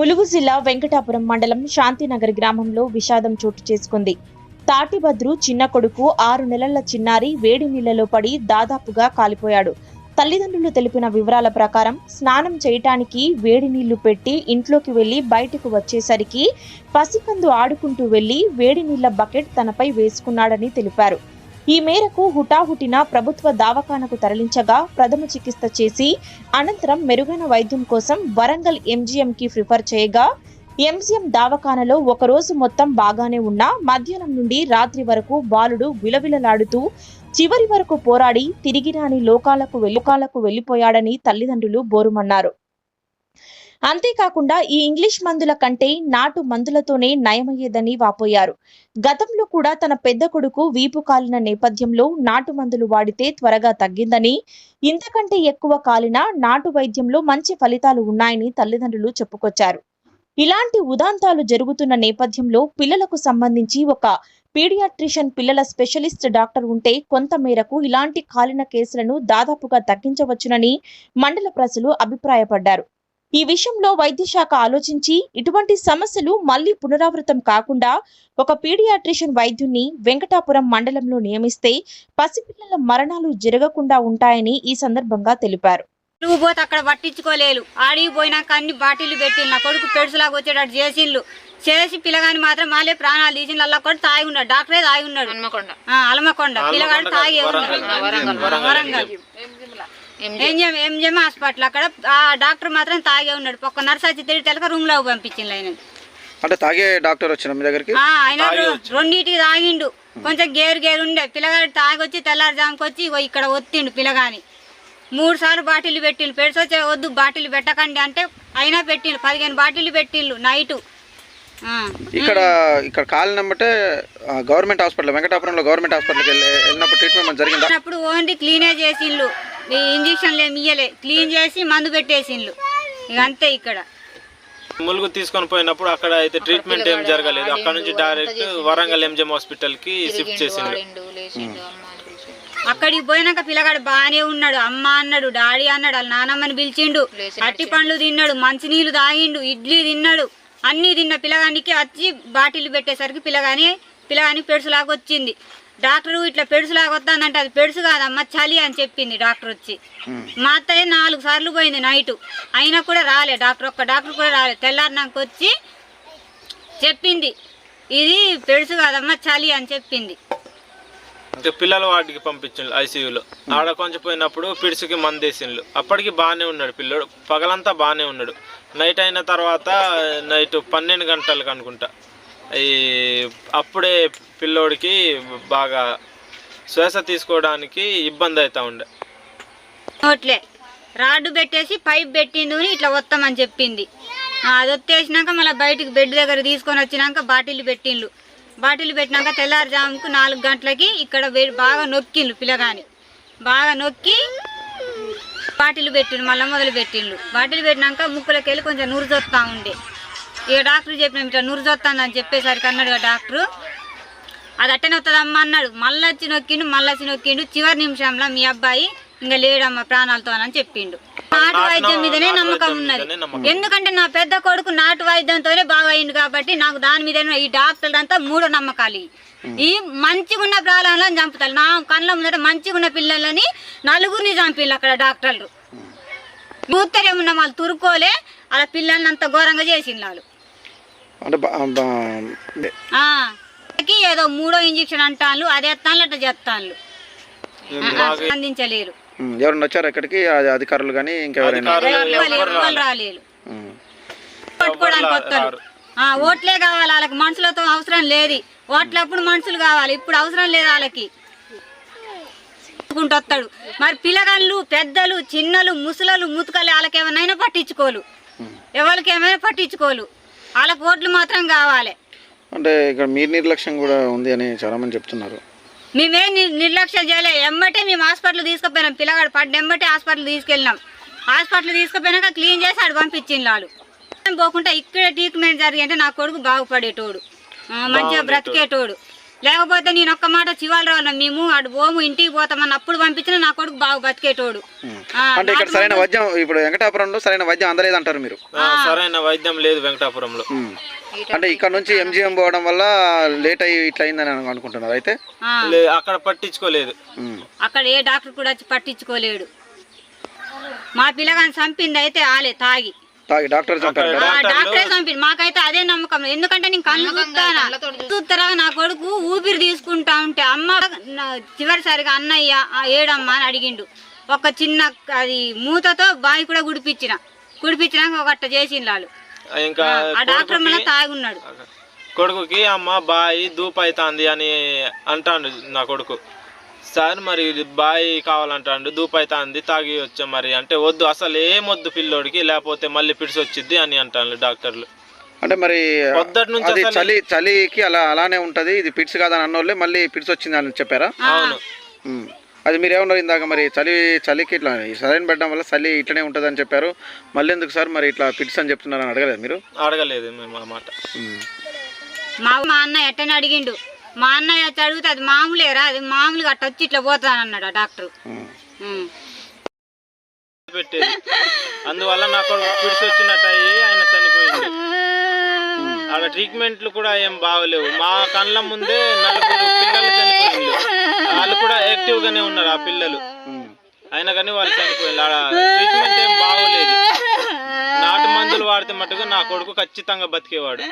ములుగు జిల్లా వెంకటాపురం మండలం శాంతినగర్ గ్రామంలో విషాదం చోటు చేసుకుంది. తాటిబద్రు చిన్న కొడుకు 6 నెలల చిన్నారి వేడి నీళ్లలో పడి దాదాపుగా కాలిపోయాడు. తల్లిదండ్రులు తెలిపిన వివరాల ప్రకారం స్నానం చేయటానికి వేడి నీళ్లు పెట్టి ఇంట్లోకి వెళ్లి బయటకు వచ్చేసరికి పసికందు ఆడుకుంటూ వెళ్లి వేడి నీళ్ల బకెట్ తనపై వేసుకున్నాడని తెలిపారు. ఈ మేరకు హుటాహుటిన ప్రభుత్వ దవాఖానకు తరలించగా ప్రథమ చికిత్స చేసి అనంతరం మెరుగైన వైద్యం కోసం వరంగల్ ఎంజీఎంకి రిఫర్ చేయగా ఎంజీఎం దవాఖానలో ఒకరోజు మొత్తం బాగానే ఉన్నా మధ్యాహ్నం నుండి రాత్రి వరకు బాలుడు విలవిలలాడుతూ చివరి వరకు పోరాడి తిరిగి రాని లోకాలకు వెళ్లిపోయాడని తల్లిదండ్రులు బోరుమన్నారు. అంతేకాకుండా ఈ ఇంగ్లీష్ మందుల కంటే నాటు మందులతోనే నయమయ్యేదని వాపోయారు. గతంలో కూడా తన పెద్ద కొడుకు వీపు కాలిన నేపథ్యంలో నాటు మందులు వాడితే త్వరగా తగ్గిందని, ఇంతకంటే ఎక్కువ కాలినా నాటు వైద్యంలో మంచి ఫలితాలు ఉన్నాయని తల్లిదండ్రులు చెప్పుకొచ్చారు. ఇలాంటి ఉదాంతాలు జరుగుతున్న నేపథ్యంలో పిల్లలకు సంబంధించి ఒక పీడియాట్రిషియన్ పిల్లల స్పెషలిస్ట్ డాక్టర్ ఉంటే కొంత మేరకు ఇలాంటి కాలిన కేసులను దాదాపుగా తగ్గించవచ్చునని మండల ప్రజలు అభిప్రాయపడ్డారు. ఈ విషయంలో వైద్య శాఖ ఆలోచించి ఇటువంటి సమస్యలు మళ్లీ పునరావృతం కాకుండా ఒక పీడియాట్రిషియన్ వైద్యుని వెంకటాపురం మండలంలో నియమిస్తే పసిపిల్లల మరణాలు జరగకుండా ఉంటాయని ఈ సందర్భంగా తెలిపారు. నువ్వు పోతే అక్కడ పట్టించుకోలేదు, ఆడికి పోయినాక అన్ని బాటిల్ పెట్టిండు, నా కొడుకు పెడుసులాగా వచ్చేటట్టు చేసిండ్లు. చేసి పిల్లగాని మాత్రం మాలే ప్రాణాలు తీసిండు. అలా కూడా తాగి ఉన్నాడు, డాక్టరే తాగి ఉన్నాడు. అలమకొండ పిల్లగాడు తాగి వరంగల్ ఎంజిఎం హాస్పిటల్ అక్కడ ఆ డాక్టర్ మాత్రం తాగే ఉన్నాడు. ఒక్క నర్స్ వచ్చి తిరిగి రూమ్ లో పంపించింది. ఆయన అంటే తాగే డాక్టర్ వచ్చిన మీ దగ్గరికి ఆయన రెండింటికి తాగిండు. కొంచెం గేరు ఉండే పిల్లగాడు తాగొచ్చి తెల్లారుజాముకి వచ్చి ఇక్కడ ఒత్తిండు. పిల్లగాని 3 సార్లు బాటిల్ పెట్టిండు. పెడిసొచ్చే వద్దు బాటిల్ పెట్టకండి అంటే అయినా పెట్టిండు. 15 బాటిల్ పెట్టిండు నైటు. ఇక్కడ కాలినమ్మటే గవర్నమెంట్ హాస్పిటల్ వెంకటాపురంలో గవర్నమెంట్ హాస్పిటల్కి వెళ్ళినప్పుడు ట్రీట్మెంట్ జరిగింది. అప్పుడు ఓన్లీ క్లీనే చేసిండ్లు, ఇంజక్షన్లు ఏమి ఇయ్యలే, క్లీన్ చేసి మందు పెట్టేసిండ్లు. ఇక అంతే. ఇక్కడ ములుగు తీసుకొని పోయినప్పుడు అక్కడ అయితే ట్రీట్మెంట్ ఏం జరగలేదు. అక్కడ నుంచి డైరెక్ట్ వరంగల్ ఎంజిఎం హాస్పిటల్ కి షిఫ్ట్ చేసిండ్రు. అక్కడికి పోయినాక పిల్లగాడు బాగానే ఉన్నాడు. అమ్మ అన్నాడు, డాడీ అన్నాడు, వాళ్ళ నానమ్మని పిలిచిండు. అట్టి పండ్లు తిన్నాడు, మంచినీళ్ళు తాగిండు, ఇడ్లీ తిన్నాడు, అన్నీ తిన్న. పిల్లగానికి వచ్చి బాటిల్ పెట్టేసరికి పిల్లగాని పెడుసులాగా వచ్చింది. డాక్టర్ ఇట్లా పెడుసులాగా వస్తుందంటే అది పెడుసు కాదమ్మా చలి అని చెప్పింది డాక్టర్ వచ్చి. మా అత్తయ్య 4 సార్లు పోయింది నైటు, అయినా కూడా రాలే డాక్టర్. ఒక్క డాక్టర్ కూడా రాలే. తెల్లారినాక వచ్చి చెప్పింది ఇది పెడుసు కాదమ్మా చలి అని చెప్పింది. పిల్లల వాటికి పంపించిండు ఐసీయూలో. ఆడ కొంచెం పోయినప్పుడు పిడుసుకి మందేసిండ్లు. అప్పటికి బాగానే ఉన్నాడు పిల్లడు, పగలంతా బాగానే ఉన్నాడు. నైట్ అయిన తర్వాత నైట్ 12 గంటలకు అనుకుంటా అప్పుడే పిల్లోడికి బాగా శ్వాస తీసుకోవడానికి ఇబ్బంది అవుతా ఉండే. నోట్లే రాడ్డు పెట్టేసి పైప్ పెట్టిండు, ఇట్లా వస్తామని చెప్పింది. అది వచ్చేసినాక మళ్ళీ బయటికి బెడ్ దగ్గర తీసుకొని వచ్చినాక బాటిల్ పెట్టిండ్లు. బాటిల్ పెట్టినాక తెల్లారుజాముకు 4 గంటలకి ఇక్కడ బాగా నొక్కిండ్లు. పిల్లగాని బాగా నొక్కి బాటిల్ పెట్టిండు, మళ్ళీ మొదలు పెట్టిండ్లు. బాటిల్ పెట్టినాక ముక్కులోకి వెళ్ళి కొంచెం నురుజొత్తా ఉండే. ఇక డాక్టర్ చెప్పిన ఇట్లా నురుజొత్తాందని చెప్పేసరికి అన్నాడు డాక్టరు, అది అట్టనే వస్తుందమ్మా అన్నాడు. మళ్ళీ వచ్చి నొక్కిండు. చివరి నిమిషంలో మీ అబ్బాయి ఇంకా లేడమ్మా ప్రాణాలతో అని చెప్పిండు. నాటు వైద్యం మీదనే నమ్మకం ఉన్నది. ఎందుకంటే నా పెద్ద కొడుకు నాటు వైద్యంతోనే బాగా అయింది కాబట్టి నాకు దాని మీద ఈ డాక్టర్లు అంతా మూఢ నమ్మకాలు. ఈ మంచిగా ఉన్న ప్రాణాలను చంపుతారు. నా కళ్ళ ముందర మంచిగా ఉన్న పిల్లలని 4గురిని చంపిళ్ళు అక్కడ డాక్టర్లు. మూత్తరేమున్న వాళ్ళు తురుకోలే అలా పిల్లల్ని అంత ఘోరంగా చేసిండు వాళ్ళు. ఏదో 3వ ఇంజక్షన్ అంటాను, అది ఎత్తాను అట్లా చేస్తాను, అందించలేరు. ఎవరైనా వచ్చారు ఇక్కడికి అధికారులు కానీ ఇంకెవరైనా రాలేదు. పట్టుకోవడానికి వస్తారు. ఓట్లే కావాలి వాళ్ళకి, మనుషులతో అవసరం లేదు. ఓట్లప్పుడు మనుషులు కావాలి, ఇప్పుడు అవసరం లేదు వాళ్ళకి. వస్తాడు మరి పిల్లగాళ్ళు పెద్దలు చిన్నలు ముసలలు ముతుకలు వాళ్ళకి ఏమైనా పట్టించుకోలు, ఎవరికి ఏమైనా పట్టించుకోలు. వాళ్ళకి ఓట్లు మాత్రం కావాలి. అంటే ఇక్కడ మీ నిర్లక్ష్యం కూడా ఉంది అని చాలా మంది చెప్తున్నారు. మేమేం నిర్లక్ష్యం చేయలే. ఎమ్మటే మేము హాస్పిటల్ తీసుకుపోయినాం. పిల్లగాడు ఎమ్మటే హాస్పిటల్ తీసుకెళ్ళినాం. హాస్పిటల్ తీసుకుపోయినాక క్లీన్ చేసి ఆడు పంపించింది వాళ్ళు. పోకుండా ఇక్కడ ట్రీట్మెంట్ జరిగి అంటే నా కొడుకు బాగుపడేటోడు, మంచిగా బ్రతికేటోడు. లేకపోతే నేను ఒక్క మాట శివాలరావు మేము అటు పోము ఇంటికి పోతామని అప్పుడు పంపించిన నా కొడుకు బాగా బతికేటోడు. అంటే ఇక్కడ సరైన వైద్యం ఇప్పుడు వెంకటాపురంలో సరైన వైద్యం అందలేదంటారు మీరు? సరైన వైద్యం లేదు వెంకటాపురంలో. అంటే ఇక్కడ నుంచి ఎంజిఎం పోవడం వల్ల లేట్ అయ్యి ఇట్లా అయిందని అనుకుంటున్నారు అయితే? అక్కడ పట్టించుకోలేదు, అక్కడ ఏ డాక్టర్ కూడా వచ్చి పట్టించుకోలేడు. మా పిల్లగాని చంపింది అయితే ఆలే తాగి డాక్టర్ డాక్టరే చంపింది. మాకైతే అదే నమ్మకం. ఎందుకంటే నేను కళ్ళు చూస్తారా నా కొడుకు ఊపిరి తీసుకుంటా ఉంటే అమ్మ చివరిసారిగా అన్నయ్య ఏడమ్మా అని అడిగిండు. ఒక చిన్న అది మూతతో బావి కూడా కుడిపించినాక ఒకట చేసిండు వాళ్ళు. ఇంకా ఆ డాక్టర్ మళ్ళీ తాగున్నాడు. కొడుకుకి అమ్మ బాయి దూపైతాంది అని అంటాడు నా కొడుకు. సార్ మరి బాయి కావాలంటాడు, దూపైతాంది తాగి వచ్చా మరి అంటే వద్దు అసలు ఏమొద్దు పిల్లోడికి, లేకపోతే మళ్ళీ పిడిసి వచ్చింది అని అంటాను డాక్టర్లు. అంటే మరి పొద్దుటి నుంచి చలికి అలానే ఉంటది, ఇది పిడిసి కాదని అన్నోళ్ళే మళ్ళీ పిడిసి వచ్చింది అని చెప్పారా? అవును. అది మీరు ఏమన్నారు ఇందాక మరి చలికి ఇట్లా సరైన పెట్టడం వల్ల చలి ఇట్లనే ఉంటుంది అని చెప్పారు, మళ్ళీ ఎందుకు సార్ మరి ఇట్లా పిడిసి అని చెప్తున్నారని అడగలేదు మీరు? అడగలేదు మేము ఆ మాట. మా అన్న ఎట్టని అడిగిండు. మా అన్నయ్య అడిగితే అది మామూలేరా, అది మామూలుగా అట్ట వచ్చి ఇట్లా పోతానన్నాడు ఆ డాక్టర్. పెట్టేది అందువల్ల నాకు పిడిసి వచ్చినట్టు అయ్యి ఆయన చనిపోయింది. ఆడ ట్రీట్మెంట్లు కూడా ఏం బాగలేవు. మా కళ్ళ ముందే 4 పిల్లలు చనిపోయింది. వాళ్ళు కూడా యాక్టివ్ గానే ఉన్నారు ఆ పిల్లలు, అయినా కానీ వాళ్ళు చనిపోయింది. ఆడ ట్రీట్మెంట్ ఏం బాగోలేదు. నాటు మందులు వాడితే మటుకు నా కొడుకు ఖచ్చితంగా బతికేవాడు.